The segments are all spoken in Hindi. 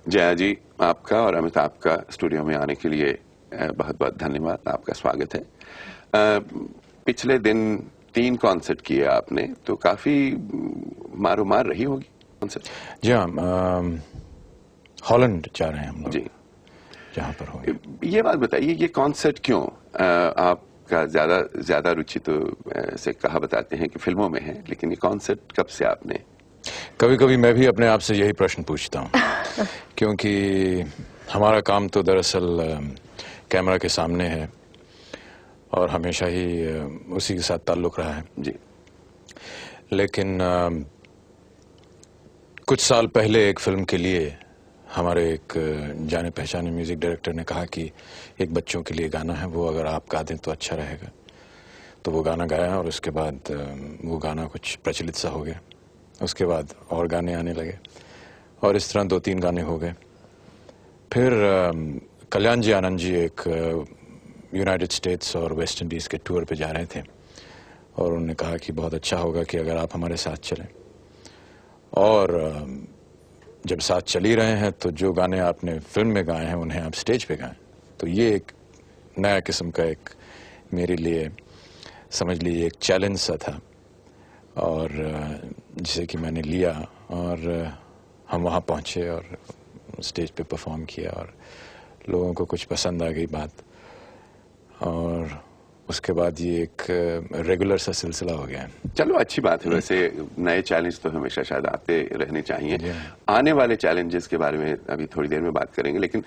जया जी, आपका और अमिताभ का स्टूडियो में आने के लिए बहुत बहुत धन्यवाद, आपका स्वागत है। पिछले दिन 3 कॉन्सर्ट किए आपने, तो काफी मारो-मार रही होगी कॉन्सर्ट। जी हाँ, हॉलैंड जा रहे हैं हम लोग जी, जहाँ पर होंगे। ये बात बताइए, ये कॉन्सर्ट क्यों? आपका ज्यादा रुचि तो से कहा बताते हैं कि फिल्मों में है, लेकिन ये कॉन्सर्ट कब से आपने? कभी कभी मैं भी अपने आप से यही प्रश्न पूछता हूँ क्योंकि हमारा काम तो दरअसल कैमरा के सामने है और हमेशा ही उसी के साथ ताल्लुक़ रहा है। जी, लेकिन कुछ साल पहले एक फिल्म के लिए हमारे एक जाने पहचाने म्यूज़िक डायरेक्टर ने कहा कि एक बच्चों के लिए गाना है, वो अगर आप गा दें तो अच्छा रहेगा। तो वो गाना गाया और उसके बाद वो गाना कुछ प्रचलित सा हो गया। उसके बाद और गाने आने लगे और इस तरह 2-3 गाने हो गए। फिर कल्याण जी आनंद जी एक यूनाइटेड स्टेट्स और वेस्ट इंडीज़ के टूर पे जा रहे थे और उन्होंने कहा कि बहुत अच्छा होगा कि अगर आप हमारे साथ चलें। और जब साथ चल ही रहे हैं तो जो गाने आपने फिल्म में गाए हैं उन्हें आप स्टेज पे गाएं। तो ये एक नया किस्म का एक मेरे लिए समझ लीजिए एक चैलेंज सा था और जिसे कि मैंने लिया और हम वहाँ पहुँचे और स्टेज पे परफॉर्म किया और लोगों को कुछ पसंद आ गई बात और उसके बाद ये एक रेगुलर सा सिलसिला हो गया है। चलो अच्छी बात है। वैसे नए चैलेंज तो हमेशा शायद आते रहने चाहिए। आने वाले चैलेंजेस के बारे में अभी थोड़ी देर में बात करेंगे, लेकिन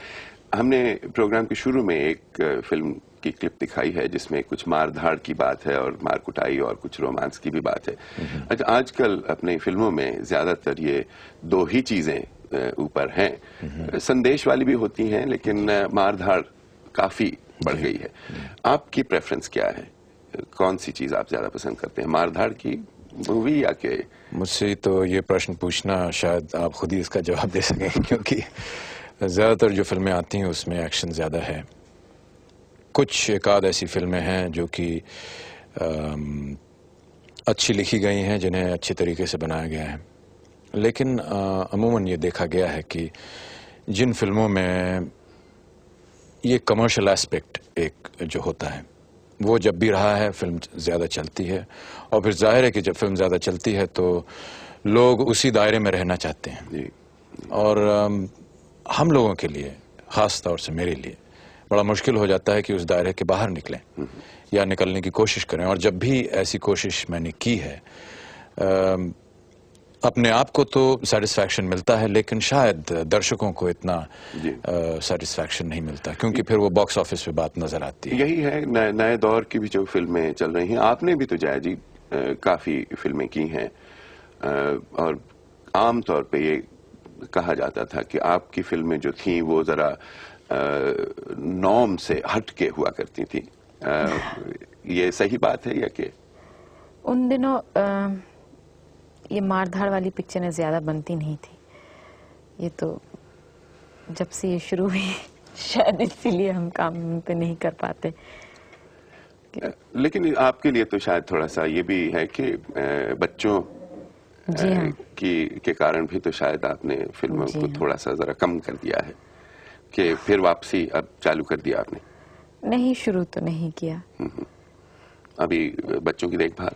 हमने प्रोग्राम के शुरू में एक फिल्म की क्लिप दिखाई है जिसमें कुछ मार धाड़ की बात है और मार कुटाई और कुछ रोमांस की भी बात है। अच्छा, आजकल अपनी फिल्मों में ज्यादातर ये 2 ही चीजें ऊपर हैं। संदेश वाली भी होती हैं, लेकिन मार धाड़ काफी बढ़ गई है। आपकी प्रेफरेंस क्या है? कौन सी चीज आप ज्यादा पसंद करते हैं, मारधाड़ की मूवी या के? मुझसे तो ये प्रश्न पूछना शायद आप खुद ही इसका जवाब दे सकें क्योंकि ज़्यादातर जो फिल्में आती हैं उसमें एक्शन ज़्यादा है। कुछ एक आध ऐसी फिल्में हैं जो कि अच्छी लिखी गई हैं, जिन्हें अच्छे तरीके से बनाया गया है, लेकिन अमूमन ये देखा गया है कि जिन फिल्मों में ये कमर्शियल एस्पेक्ट एक जो होता है वो जब भी रहा है फिल्म ज़्यादा चलती है और फिर जाहिर है कि जब फिल्म ज़्यादा चलती है तो लोग उसी दायरे में रहना चाहते हैं। जी। और हम लोगों के लिए, ख़ास तौर से मेरे लिए, बड़ा मुश्किल हो जाता है कि उस दायरे के बाहर निकलें या निकलने की कोशिश करें। और जब भी ऐसी कोशिश मैंने की है अपने आप को तो सेटिस्फैक्शन मिलता है, लेकिन शायद दर्शकों को इतना सेटिस्फैक्शन नहीं मिलता क्योंकि फिर वो बॉक्स ऑफिस पे बात नजर आती है। यही है नए दौर की भी जो फिल्में चल रही हैं। आपने भी तो जया जी काफी फिल्में की हैं और आम तौर पे ये कहा जाता था कि आपकी फिल्में जो थी वो जरा नॉर्म से हट के हुआ करती थी। ये सही बात है या कि उन दिनों ये मारधाड़ वाली पिक्चरें ज्यादा बनती नहीं थी। ये तो जब से ये शुरू हुई शायद इसीलिए हम काम पे नहीं कर पाते। लेकिन आपके लिए तो शायद थोड़ा सा ये भी है कि बच्चों जी हाँ। के कारण भी तो शायद आपने फिल्मों को थोड़ा सा जरा कम कर दिया है कि फिर वापसी अब चालू कर दिया आपने? नहीं, शुरू तो नहीं किया। अभी बच्चों की देखभाल?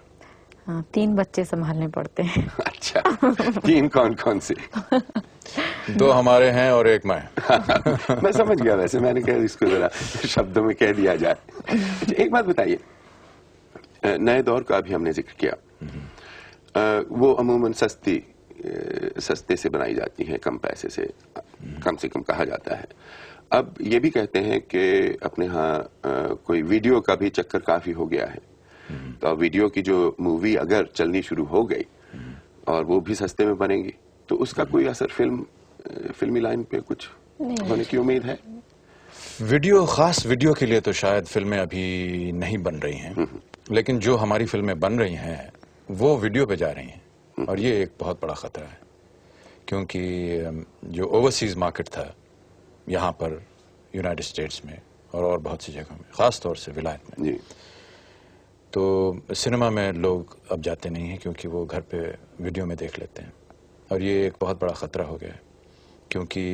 हाँ, 3 बच्चे संभालने पड़ते हैं। अच्छा, 3 कौन कौन से? 2 हमारे हैं और 1 मैं। मैं समझ गया, वैसे मैंने कहा इसको जरा शब्दों में कह दिया जाए। अच्छा, एक बात बताइए, नए दौर का भी हमने जिक्र किया। वो अमूमन सस्ते से बनाई जाती हैं, कम पैसे से कम कहा जाता है। अब ये भी कहते हैं कि अपने यहाँ कोई वीडियो का भी चक्कर काफी हो गया है। तो वीडियो की जो मूवी अगर चलनी शुरू हो गई और वो भी सस्ते में बनेगी तो उसका कोई असर फिल्मी लाइन पे कुछ होने की उम्मीद है? खास वीडियो के लिए तो शायद फिल्में अभी नहीं बन रही हैं, लेकिन जो हमारी फिल्में बन रही हैं वो वीडियो पे जा रही हैं और ये एक बहुत बड़ा खतरा है क्योंकि जो ओवरसीज मार्केट था यहाँ पर यूनाइटेड स्टेट्स में और बहुत सी जगह में, ख़ास तौर से विलायत में, तो सिनेमा में लोग अब जाते नहीं हैं क्योंकि वो घर पे वीडियो में देख लेते हैं और ये एक बहुत बड़ा ख़तरा हो गया है क्योंकि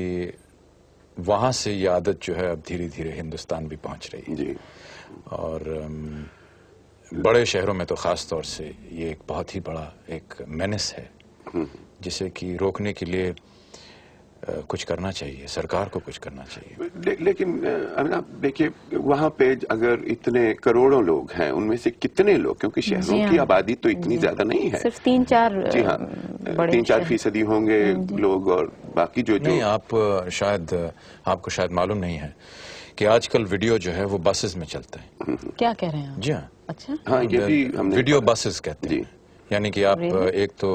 वहाँ से ये आदत जो है अब धीरे धीरे हिंदुस्तान भी पहुँच रही है जी। और बड़े शहरों में तो ख़ास तौर से ये एक बहुत ही बड़ा एक मेनेस है जिसे कि रोकने के लिए कुछ करना चाहिए, सरकार को कुछ करना चाहिए। लेकिन अगर आप देखिए वहाँ पे अगर इतने करोड़ों लोग हैं, उनमें से कितने लोग, क्योंकि शहरों की आबादी तो इतनी ज्यादा नहीं है, सिर्फ 3-4 जी हाँ, 3-4% होंगे लोग, और बाकी जो नहीं, आपको शायद मालूम नहीं है कि आजकल वीडियो जो है वो बसेस में चलता है। क्या कह रहे हैं आप? जी हाँ, अच्छा, हाँ, ये भी हमने वीडियो बसेस कहते जी। हैं। यानी कि आप एक तो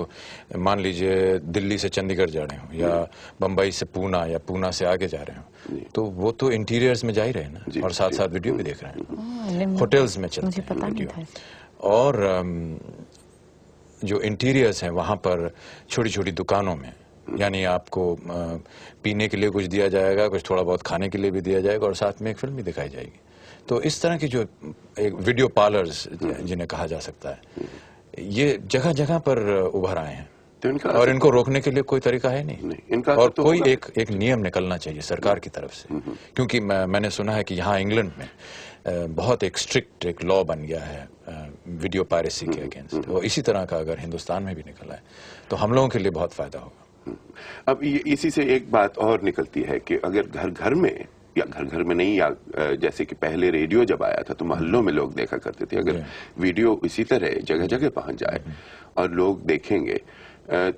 मान लीजिए दिल्ली से चंडीगढ़ जा रहे हो या बम्बई से पूना या पूना से आगे जा रहे हो, तो वो तो इंटीरियर्स में जा ही रहे हैं ना, और साथ साथ वीडियो भी देख रहे हैं। होटल्स में चलते हैं वीडियो, और जो इंटीरियर्स हैं वहाँ पर छोटी छोटी दुकानों में, यानी आपको पीने के लिए कुछ दिया जाएगा, कुछ थोड़ा बहुत खाने के लिए भी दिया जाएगा, और साथ में एक फिल्म भी दिखाई जाएगी। तो इस तरह की जो एक वीडियो पार्लर्स जिन्हें कहा जा सकता है, ये जगह जगह पर उभर आए हैं, तो और इनको रोकने के लिए कोई तरीका है नहीं। इनका और तो कोई एक नियम निकलना चाहिए सरकार की तरफ से, क्योंकि मैंने सुना है कि यहाँ इंग्लैंड में बहुत एक स्ट्रिक्ट एक लॉ बन गया है वीडियो पायरेसी के अगेंस्ट। वो इसी तरह का अगर हिंदुस्तान में भी निकला है तो हम लोगों के लिए बहुत फायदा होगा। अब इसी से एक बात और निकलती है कि अगर घर घर में, या घर घर में नहीं, या जैसे कि पहले रेडियो जब आया था तो मोहल्लों में लोग देखा करते थे, अगर वीडियो इसी तरह जगह जगह पहुंच जाए और लोग देखेंगे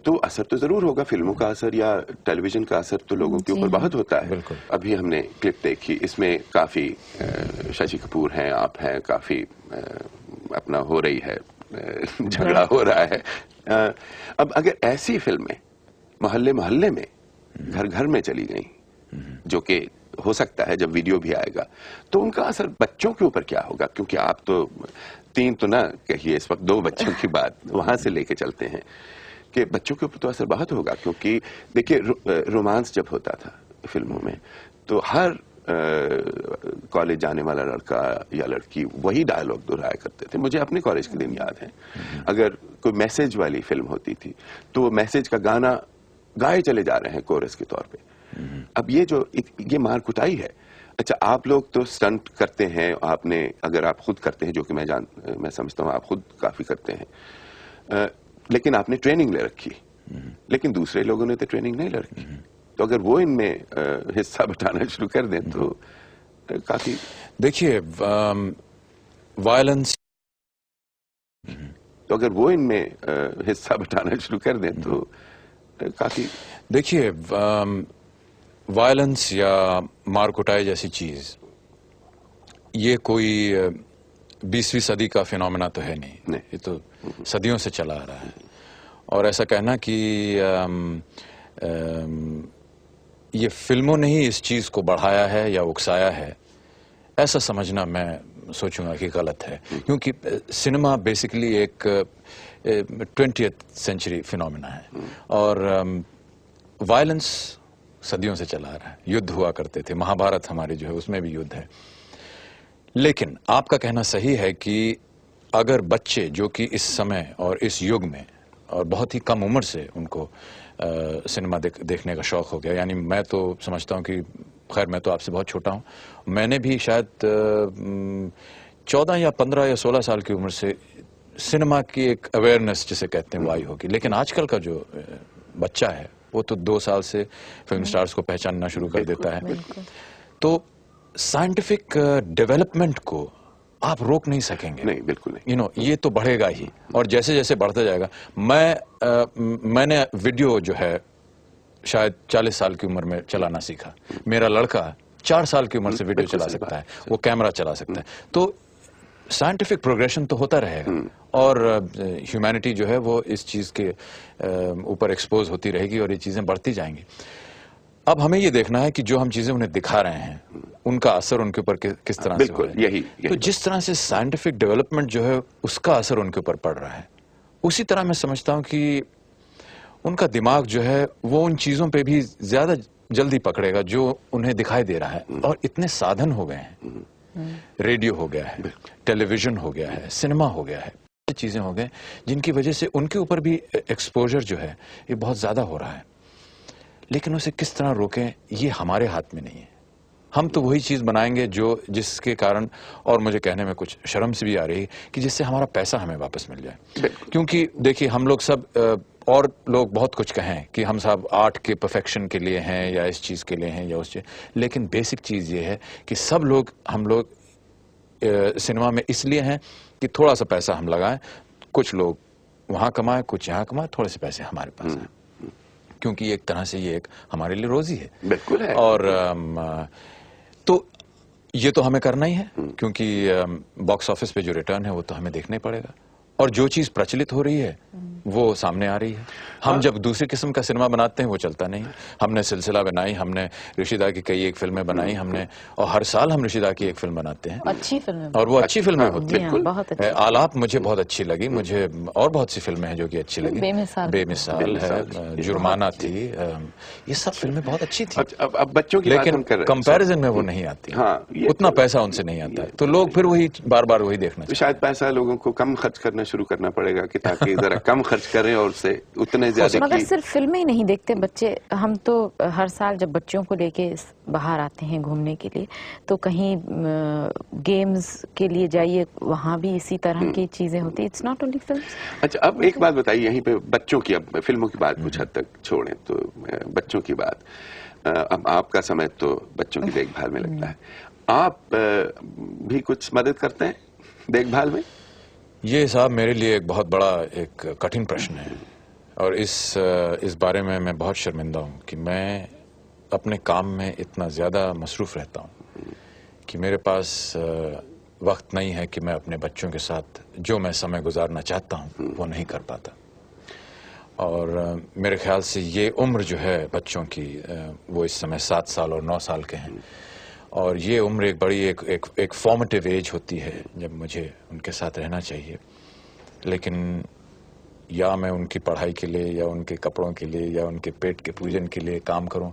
तो असर तो जरूर होगा। फिल्मों का असर या टेलीविजन का असर तो लोगों के ऊपर बहुत होता है। अभी हमने क्लिप देखी, इसमें काफी शशि कपूर हैं, आप हैं, काफी अपना हो रही है, झगड़ा हो रहा है। अब अगर ऐसी फिल्में मोहल्ले मोहल्ले में, घर घर में चली गई, जो कि हो सकता है जब वीडियो भी आएगा, तो उनका असर बच्चों के ऊपर क्या होगा? क्योंकि आप तो 3 तो ना कहिए, इस वक्त 2 बच्चों की बात वहां से लेके चलते हैं कि बच्चों के ऊपर तो असर बहुत होगा। क्योंकि देखिए रोमांस जब होता था फिल्मों में तो हर कॉलेज जाने वाला लड़का या लड़की वही डायलॉग दोहराया करते थे। मुझे अपने कॉलेज के दिन याद है, अगर कोई मैसेज वाली फिल्म होती थी तो वो मैसेज का गाना गाए चले जा रहे हैं कोरस के तौर पे। अब ये मार कुटाई है। अच्छा, आप लोग तो स्टंट करते हैं, आपने, अगर आप खुद करते हैं, जो कि मैं समझता हूं आप खुद काफी करते हैं, लेकिन आपने ट्रेनिंग ले रखी, लेकिन दूसरे लोगों ने तो ट्रेनिंग नहीं ले रखी। तो अगर वो इनमें हिस्सा बटाना शुरू कर दें तो काफी, देखिए वायलेंस, तो अगर वो इनमें हिस्सा बटाना शुरू कर दें तो काफी, देखिए वायलेंस या मार कुटाई जैसी चीज ये कोई 20वीं सदी का फिनोमेना तो है नहीं, ये तो सदियों से चला आ रहा है। और ऐसा कहना कि ये फिल्मों ने ही इस चीज को बढ़ाया है या उकसाया है, ऐसा समझना मैं सोचूंगा कि गलत है। क्योंकि सिनेमा बेसिकली एक 20th सेंचुरी फिनोमेना है, और वायलेंस सदियों से चला आ रहा है। युद्ध हुआ करते थे, महाभारत हमारी जो है उसमें भी युद्ध है। लेकिन आपका कहना सही है कि अगर बच्चे जो कि इस समय और इस युग में और बहुत ही कम उम्र से उनको सिनेमा देखने का शौक हो गया, यानी मैं तो समझता हूं कि, खैर मैं तो आपसे बहुत छोटा हूं, मैंने भी शायद 14 या 15 या 16 साल की उम्र से सिनेमा की एक अवेयरनेस जिसे कहते हैं वो आई होगी। लेकिन आजकल का जो बच्चा है वो तो 2 साल से फिल्म स्टार्स को पहचानना शुरू कर देता है। तो साइंटिफिक डेवलपमेंट को आप रोक नहीं सकेंगे। नहीं, बिल्कुल नहीं। ये तो बढ़ेगा ही, और जैसे जैसे बढ़ता जाएगा। मैंने वीडियो जो है शायद 40 साल की उम्र में चलाना सीखा। मेरा लड़का 4 साल की उम्र से वीडियो चला सकता है, वो कैमरा चला सकता है। तो साइंटिफिक प्रोग्रेशन तो होता रहेगा, और ह्यूमैनिटी जो है वो इस चीज के ऊपर एक्सपोज होती रहेगी, और ये चीजें बढ़ती जाएंगी। अब हमें ये देखना है कि जो हम चीजें उन्हें दिखा रहे हैं उनका असर उनके ऊपर किस तरह से हो रहा है। यही तो जिस तरह से साइंटिफिक डेवलपमेंट जो है उसका असर उनके ऊपर पड़ रहा है, उसी तरह मैं समझता हूं कि उनका दिमाग जो है वो उन चीजों पे भी ज्यादा जल्दी पकड़ेगा जो उन्हें दिखाई दे रहा है। और इतने साधन हो गए हैं, रेडियो हो गया है, टेलीविजन हो गया है, सिनेमा हो गया है, चीजें हो गए जिनकी वजह से उनके ऊपर भी एक्सपोजर जो है ये बहुत ज्यादा हो रहा है। लेकिन उसे किस तरह रोकें ये हमारे हाथ में नहीं है। हम तो वही चीज़ बनाएंगे जो जिसके कारण, और मुझे कहने में कुछ शर्म से भी आ रही है, कि जिससे हमारा पैसा हमें वापस मिल जाए। क्योंकि देखिए हम लोग सब और लोग बहुत कुछ कहें कि हम सब आर्ट के परफेक्शन के लिए हैं या इस चीज़ के लिए हैं या उस चीज़, लेकिन बेसिक चीज़ ये है कि सब लोग हम लोग सिनेमा में इसलिए हैं कि थोड़ा सा पैसा हम लगाएं, कुछ लोग वहाँ कमाएं, कुछ यहाँ कमाएं, थोड़े से पैसे हमारे पास हैं, क्योंकि एक तरह से ये एक हमारे लिए रोजी है। बिल्कुल है। और तो ये तो हमें करना ही है, क्योंकि बॉक्स ऑफिस पे जो रिटर्न है वो तो हमें देखना ही पड़ेगा। और जो चीज़ प्रचलित हो रही है वो सामने आ रही है। हम जब दूसरी किस्म का सिनेमा बनाते हैं वो चलता नहीं है। हमने सिलसिला बनाई, हमने ऋषिदा की कई एक फिल्में बनाई हमने, और हर साल हम ऋषिदा की एक फिल्म बनाते हैं, अच्छी फिल्में, और वो अच्छी फिल्में होती हैं। बहुत अच्छी। आलाप मुझे बहुत अच्छी लगी, मुझे और बहुत सी फिल्में हैं जो कि अच्छी लगी। बेमिसाल है, जुर्माना थी, ये सब फिल्में बहुत अच्छी थी। अब बच्चों की लेकिन कंपैरिजन में वो नहीं आती। हाँ, उतना पैसा उनसे नहीं आता है, तो लोग फिर वही बार बार वही देखना तो शायद पैसा लोगों को कम खर्च करना शुरू करना पड़ेगा कि ताकि जरा कम खर्च करें और उससे उतने ज्यादा। मगर सिर्फ फिल्में ही नहीं देखते बच्चे। हम तो हर साल जब बच्चों को लेके बाहर आते हैं घूमने के लिए, तो कहीं गेम्स के लिए जाइए, वहाँ भी इसी तरह की चीजें होती है। It's not only films. अच्छा, अब एक बात बताइए यहीं पे बच्चों की, अब फिल्मों की बात कुछ हद तक छोड़ें तो बच्चों की बात, अब आपका समय तो बच्चों की देखभाल में लगता है, आप भी कुछ मदद करते हैं देखभाल में? ये साहब मेरे लिए एक बहुत बड़ा एक कठिन प्रश्न है, और इस बारे में मैं बहुत शर्मिंदा हूँ कि मैं अपने काम में इतना ज़्यादा मसरूफ़ रहता हूँ कि मेरे पास वक्त नहीं है कि मैं अपने बच्चों के साथ जो मैं समय गुजारना चाहता हूँ वो नहीं कर पाता। और मेरे ख्याल से ये उम्र जो है बच्चों की, वो इस समय 7 साल और 9 साल के हैं, और ये उम्र एक बड़ी एक फॉर्मेटिव एज होती है जब मुझे उनके साथ रहना चाहिए। लेकिन या मैं उनकी पढ़ाई के लिए या उनके कपड़ों के लिए या उनके पेट के पूजन के लिए काम करूं,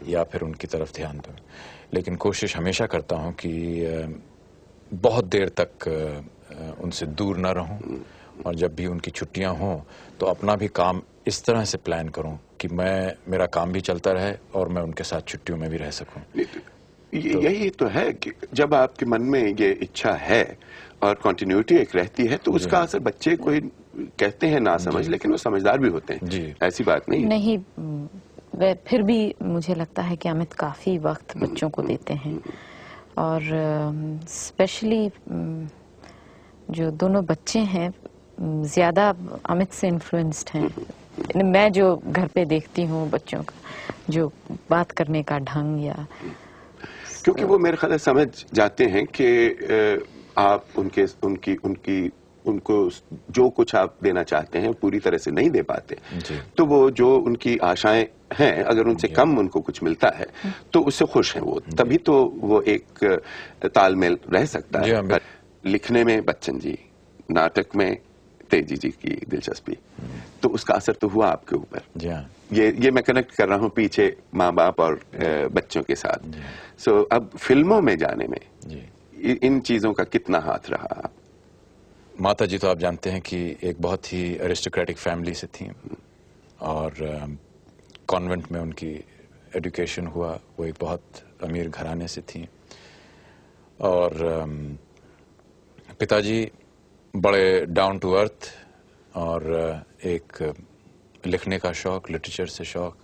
या फिर उनकी तरफ ध्यान दूं। लेकिन कोशिश हमेशा करता हूं कि बहुत देर तक उनसे दूर ना रहूं, और जब भी उनकी छुट्टियां हों तो अपना भी काम इस तरह से प्लान करूं कि मेरा काम भी चलता रहे और मैं उनके साथ छुट्टियों में भी रह सकूं। यही तो है कि जब आपके मन में ये इच्छा है और कंटिन्यूटी एक रहती है तो उसका असर बच्चे कोई कहते हैं ना समझ, लेकिन वो समझदार भी होते हैं जी। ऐसी बात नहीं फिर भी मुझे लगता है कि अमित काफी वक्त बच्चों को देते हैं, और स्पेशली जो दोनों बच्चे हैं ज्यादा अमित से इन्फ्लुएंस्ड हैं। मैं जो घर पे देखती हूँ बच्चों का जो बात करने का ढंग, या क्योंकि वो मेरे ख्याल समझ जाते हैं कि आप उनको जो कुछ आप देना चाहते हैं पूरी तरह से नहीं दे पाते, तो वो जो उनकी आशाएं हैं अगर उनसे कम उनको कुछ मिलता है तो उससे खुश हैं वो, तभी तो वो एक तालमेल रह सकता है। लिखने में बच्चन जी, नाटक में तेजी जी की दिलचस्पी, तो उसका असर तो हुआ आपके ऊपर। ये मैं कनेक्ट कर रहा हूँ पीछे माँ बाप और बच्चों के साथ। सो अब फिल्मों में जाने में इन चीजों का कितना हाथ रहा? माता जी तो आप जानते हैं कि एक बहुत ही एरिस्टोक्रेटिक फैमिली से थी, और कॉन्वेंट में उनकी एजुकेशन हुआ, वो एक बहुत अमीर घराने से थी। और पिताजी बड़े डाउन टू अर्थ, और एक लिखने का शौक, लिटरेचर से शौक,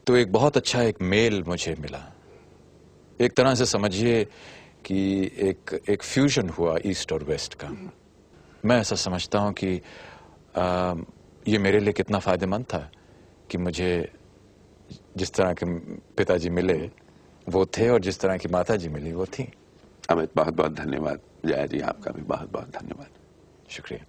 तो एक बहुत अच्छा एक मेल मुझे मिला। एक तरह से समझिए कि एक फ्यूजन हुआ ईस्ट और वेस्ट का। मैं ऐसा समझता हूं कि ये मेरे लिए कितना फायदेमंद था कि मुझे जिस तरह के पिताजी मिले वो थे, और जिस तरह की माता जी मिली वो थी। अमित, बहुत बहुत धन्यवाद। जया जी, आपका भी बहुत बहुत धन्यवाद। शुक्रिया।